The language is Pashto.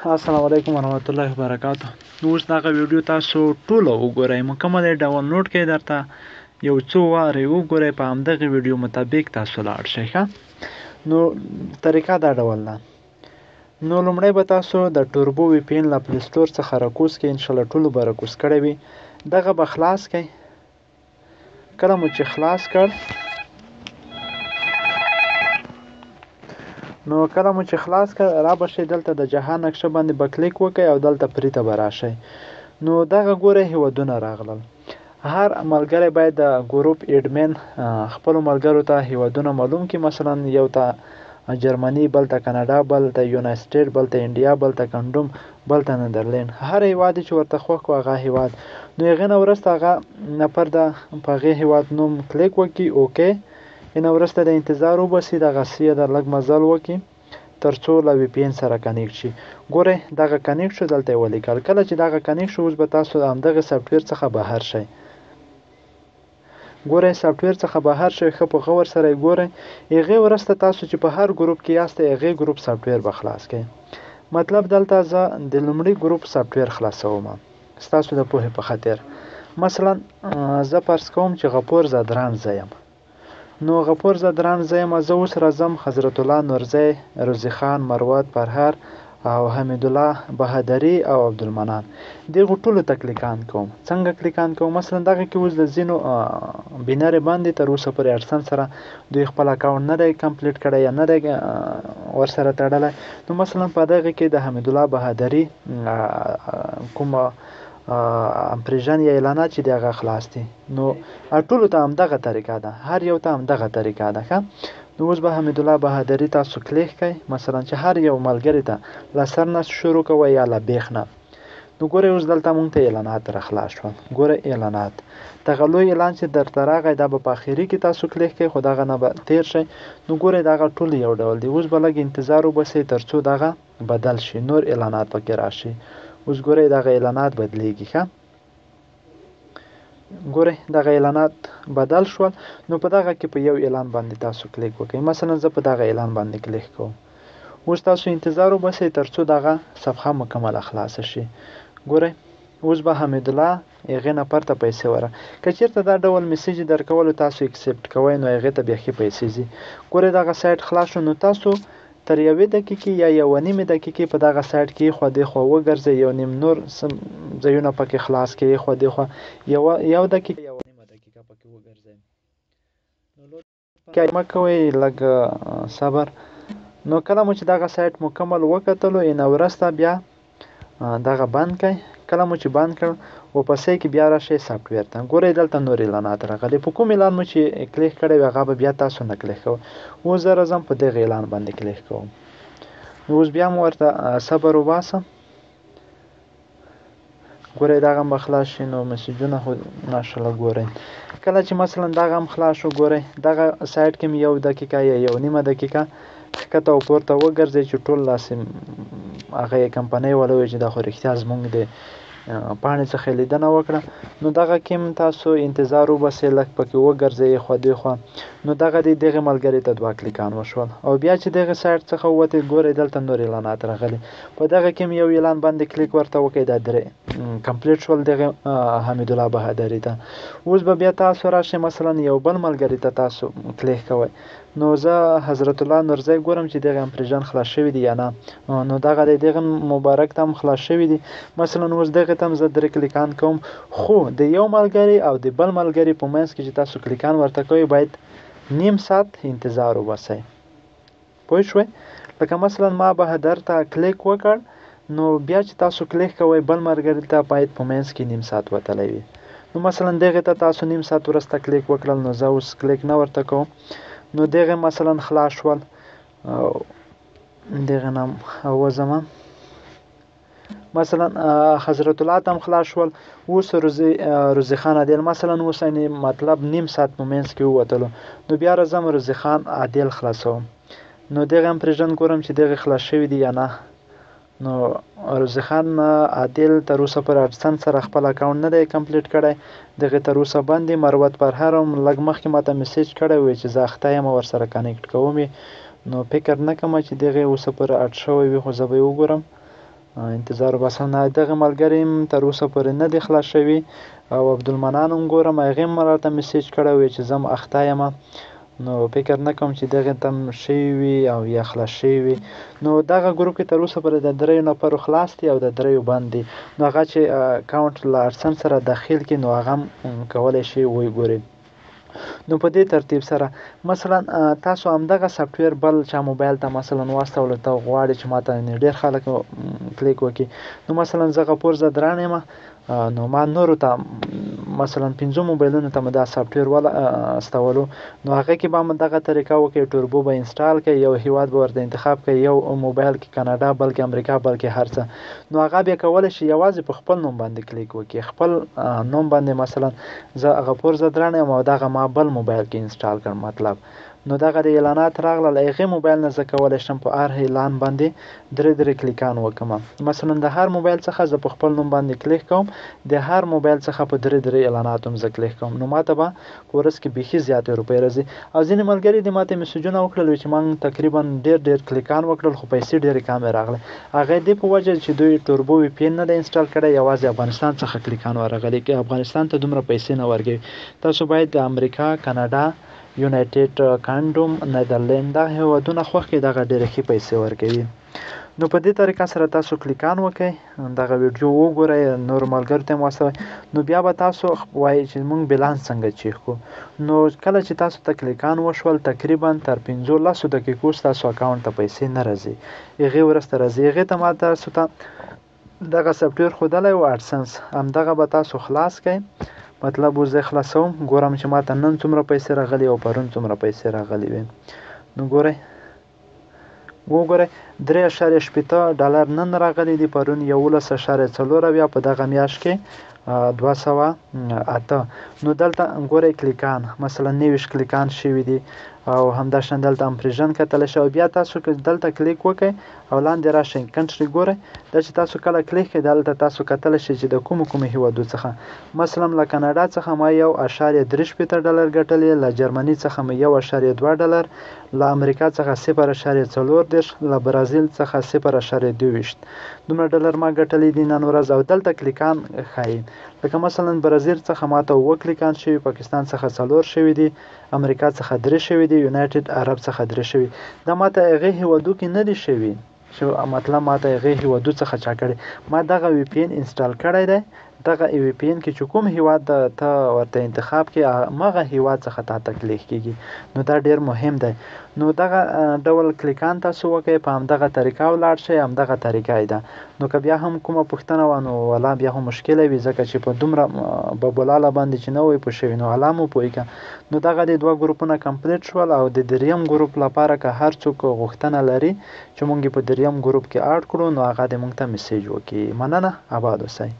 السلام علیکم ورحمت الله وبرکاته. اوس دغه ویډیو تاسو ټوله وګورئ، مکمل یې ډاونلوډ کړئ، درته یو څو واره یې وګورئ، په همدغه ویډیو مطابق تاسو لاړ شئ. ښه نو طریقه دا ډول ده. نو لومړی به تاسو د ټوربو وی پی ان له پلی سټور څخه راکوز کړئ. انشاءالله ټولو به راکوز کړی وي. دغه به خلاص کړئ. کله مو چې خلاص کړ نو کله مو چې خلاص کړ را به شئ دلته د جهان نقشه باندې به کلیک وکړئ او دلته پرې ته به راشئ. نو دغه ګورئ هیوادونه راغلل. هر ملګری باید د ګروپ ایډمن خپلو ملګرو ته هیوادونه معلوم کړي. مثلا یو ته جرمني، بل ته کاناډا، بل ته یونایټډ، بل ته انډیا، بل ته کندوم، بل ته نیدرلینډ. هر هیواد چې ورته خوښ و هغه هیواد. نو هغې نه وروسته هغه نفر د په هغې هیواد نوم کلیک وکړي، اوکې. نه وروسته د انتظار وباسي، دغسې یې د لږ مزل وکړي تر څو له وی پی ان سره کنیکټ شي. ګورئ دغه کنیکټ شو، دلته یې ولیکل. کله چې دغه کنیکټ شو اوس به تاسو د همدغه سافټویر څخه بهر شئ. ګورئ سافټویر څخه بهر شئ، ښه په غور سره یې ګورئ. هغې وروسته تاسو چې په هر ګروپ کې یاستئ هغې ګروپ سافټویر به خلاص کړئ. مطلب دلته زه د لومړي ګروپ سافټویر خلاصوم ستاسو د پوهې په خاطر. مثلا زه فرض کوم چې غفور زادران زه یم. نو غفور زادران زه یم. زه اوس راځم حضرت الله نورزی، روزي خان، مروت، فرهر او حمید الله بهادري او عبدالمنان، دغو ټولو ته کلیکان کوم. څنګه کلیکان کوم؟ مثلا دغه کې اوس د ځینو بینرې باندې تر اوسه پورې اډسن سره دوی خپل اکاونټ نه دی کمپلیټ کړی یا نه دی ورسره تړلی. نو مثلا په دغه کې د حمید الله بهادري کوم امپریژن یا اعلانات چې دی هغه خلاص دي. نو ټولو ته همدغه طریقه ده، هر یو ته همدغه طریقه ده. ښه نو اوس به حمید الله بهادري تاسو کلیک کړئ. مثلا چې هر یو ملګري ته له سر نه شروع کوئ یا له بیخ نه. نو ګورئ اوس دلته مونږ ته اعلانات را خلاص شول. ګورئ اعلانات، دغه لوی اعلان چې درته راغی دا به په اخري کې تاسو کلیک کړئ، خو دغه نه به تیر شئ. نو ګورئ دغه ټول یو ډول دي. اوس به لږ انتظار وباسئ تر څو دغه بدل شي، نور اعلانات پکې راشي. اوس ګورئ دغه اعلانات بدلیږي. ښه ګورئ دغه اعلانات بدل شول. نو په دغه کې په یو اعلان باندې تاسو کلیک وکړئ. مثلا زه په دغه اعلان باندې کلیک کوم. اوس تاسو انتظار وباسئ تر څو دغه صفحه مکمله خلاصه شي. ګورئ اوس به حمید الله هغې نفر ته پیسې که چېرته دا ډول میسیج درکولو تاسو اکسپټ کوئ نو هغې ته بیخي پیسې ځي. ګورئ دغه سایټ خلاص شو. نو تاسو تر 1 دقیقې یا 1.5 دقیقې په دغه سایټ کې خوا دېخوا وګرځئ، 1.5 نور ځایونه پکې خلاص کړئ، خوا دېخوا 1 دقیقه 1.5 دقیقه پکې وګرځئ. نو لږ مه کوئ، لږ صبر. نو کله مو چې دغه سایټ مکمل وکتلو نه وروسته بیا دغه بند کړئ. کله مو چې بند کړ واپسې کې بیا راشئ سافټویر ته. ګورئ دلته نور اعلانات راغلي. په کوم اعلان مو چې کلیک کړی وي هغه به بیا تاسو نه کلیک کوئ. اوس زه راځم په دغه اعلان باندې کلیک کوم. اوس بیا مو ورته صبر وباسم. ګورئ دغه هم به خلاص شي. نو میسیجونه خو ماشاءالله ګورئ. کله چې مثلا دغه هم خلاص شو، ګورئ دغه سایټ کې مې 1 دقیقه یا 1.5 دقیقه ښکته او پورته وګرځئ چې ټول داسې هغه یې کمپنۍ والا وایي چې دا خو رښتیا زموږ د پاڼې څخه یې لیدنه وکړه. نو دغه کې هم تاسو انتظار وباسئ، لږ پکې وګرځئ خوا دېخوا. نو دغه دی دغې ملګري ته 2 کلیکان وشول. او بیا چې دغه سایټ څخه ووتئ ګورئ دلته نور اعلانات راغلي. په دغه کې هم یو اعلان باندې کلیک ورته وکړئ، دا 3 کمپلیټ شول دغه حمید الله بهادري ته. اوس به بیا تاسو راشئ مثلا یو بل ملګري ته تاسو کلیک کوئ. نو زه حضرت الله نورزی ګورم چې دغه امپریژن خلاص شوي دي یا نه. نو دغه دی دغه مبارک ته هم خلاص شوي دي. مثلا اوس دغه ته هم زه 3 کلیکان کوم. خو د یو ملګري او د بل ملګري په منځ کې چې تاسو کلیکان ورته کوئ باید 1.5 ساعت انتظار وباسئ. پوه شوئ؟ لکه مثلا ما بهادر ته کلیک وکړ، نو بیا چې تاسو کلیک کوئ بل ملګري ته باید په منځ کې 1.5 ساعت وتلی وي. نو مثلا دغې ته تاسو 1.5 ساعت وروسته کلیک وکړل. نو زه اوس کلیک نه ورته کوم. نو دغه مثلا خلاص شول. دغه نه وځم مثلا حضرت الله ته هم خلاص شول. اوس روزي خان عادل مثلا اوس مطلب 1.5 ساعت په منځ کې ووتلو. نو بیا راځم روزي خان عادل خلاصوم. نو دغه امپریژن ګورم چې دغه خلاص شوي دي یا نه. نو روزي خان عادل تر اوسه پورې اډسن سره خپل اکاونټ نه دی کمپلیټ کړی، دغه تر اوسه بند دی. مروت فرهر هم لږ مخکې ماته میسیج کړی وی چې زه اخته یم ورسره کنیکټ کوم. نو فکر نه کوم چې دغه اوسه پورې اډ شوی وي، خو زه به یې وګورم. انتظار وباسم. دغه ملګری م تر اوسه پورې نه دی خلاص شوي او عبدالمنان هم ګورم هغې هم راته میسیج کړی وی چې زه هم اخته یم، نو فکر نه کوم چې دغې ته هم شوي وي او یا خلاص شوي وي. نو دغه ګروپ کې تر اوسه پورې د 3 نفرو خلاص دي او د 3 بند دي. نو هغه چې اکاونټ له اډسن سره داخل کړي نو هغه هم کولی شي وګوري. نو په دې ترتیب سره مثلا تاسو همدغه سافټویر بل چا موبایل ته مثلا واستولو ته غواړئ چې ماته ډېر خلک کلیک وکړي. نو مثلا زه غفور زدران یم، نو ما نورو ته مثلا 5 موبایلونو ته مې دا سافټویر واستولو، نو هغه کې به مې دغه طریقه وکړئ، ټوربو به انسټال کړئ، یو هیواد به ورته انتخاب کړئ، یو موبایل کې کاناډا، بلکې امریکا، بلکې هر څه. نو هغه بیا کولی شي یوازې په خپل نوم باندې کلیک وکړي، خپل نوم باندې مثلا زه غفور زدران یم او دغه ما بل موبایل کې انسټال کړم مطلب. نو دغه د اعلانات راغله له هغې موبایل نه زه کولی شم په هر اعلان باندې 3 کلیکان وکړم. مثلا د هر موبایل څخه زه په خپل نوم باندې کلیک کوم، د هر موبایل څخه په 3 اعلاناتو هم زه کلیک کوم، نو ماته به په ورځ کې بیخي زیاتې روپۍ راځي. او ځینې ملګري دې ماته میسیجونه وکړل چې موږ تقریبا ډېر کلیکان وکړل خو پیسې ډېرې کمې راغلې. هغه دې په وجه چې دوی ټوربو وي پی ان نه دی انسټال کړی، یوازې افغانستان څخه کلیکان ورغلي، کې افغانستان ته دومره پیسې نه ورکوي. تاسو باید د امریکا، کاناډا، یونایټډ کینګډم، نیدرلند دا هیوادونه خوښ کړئ، دغه ډېرې ښې پیسې ورکوي. نو په دې طریقه سره تاسو کلیکان وکړئ، دغه ویډیو وګورئ، نورو ملګرو ته یې واستوئ، نو بیا به تاسو وایئ چې موږ بیلانس څنګه چیک کړو. نو کله چې تاسو ته کلیکان وشول تقریبا تر 15 دقیقو ستاسو اکاونټ ته پیسې نه راځي، هغې وروسته راځي. هغې ته ما تاسو ته دغه سافټویر ښودلی و اډسنس، همدغه به تاسو خلاص کړئ. مطلب اوس زه خلاصوم، ګورم چې ماته نن څومره پیسې راغلي او پرون څومره پیسې راغلي وي. نو وګورئ 3.8 نن راغلي دي، پرون 11.4 په دغه میاشت کې 208. نو دلته ګورئ کلیکان مثلا 29 کلیکان شوي دي او همداشان دلته امپریژن کتلی شي. او بیا تاسو که دلته کلیک وکړئ او لاندې راشئ کنټري ګورئ، دا چې تاسو کله کلیک کړئ دلته تاسو کتلی شئ چې د کومو هیوادو څخه مثلا له کاناډا څخه ما 1.3 ډالر ګټلي، له جرمني څخه مې 1.2 ډالر، له امریکا څخه 0.40، له برازیل څخه 0.22 دومره ډالر ما ګټلي دي نن ورځ. او دلته کلیکان ښایي لکه مثلا برازیل څخه ماته 7 کلیکان شوي، پاکستان څخه 4 شوي دي، امریکا څخه 3 شوي دي، یونایټډ عرب څخه 3 شوي. دا ماته هغې هیوادو کې نه دي شوي، مطلب ماته هغې هیوادو څخه چا کړی. ما دغه وی پی ان انسټال کړی دی، دغه وی پی ان کې چې کوم هیواد ته ورته انتخاب کې مغه هیواد څخه ته کلیک کېږي. نو دا ډېر مهم دی. نو دغه ډول کلیکان تاسو وکړئ، په همدغه طریقه ولاړ شئ، همدغه طریقه یې ده. نو که بیا هم کومه پوښتنه وه نو والله بیا هم مشکله وي، ځکه چې په دومره ببلاله باندې چې نه وئ پوه شوي نو الله مو پوهې که. نو دغه د 2 ګروپونه کمپلیټ شول او د 3م ګروپ لپاره که هر څوک غوښتنه لري چې مونږ په 3م ګروپ کې اډ کړو نو هغه دې مونږ ته میسیج وکړي. مننه، آباد اوسئ.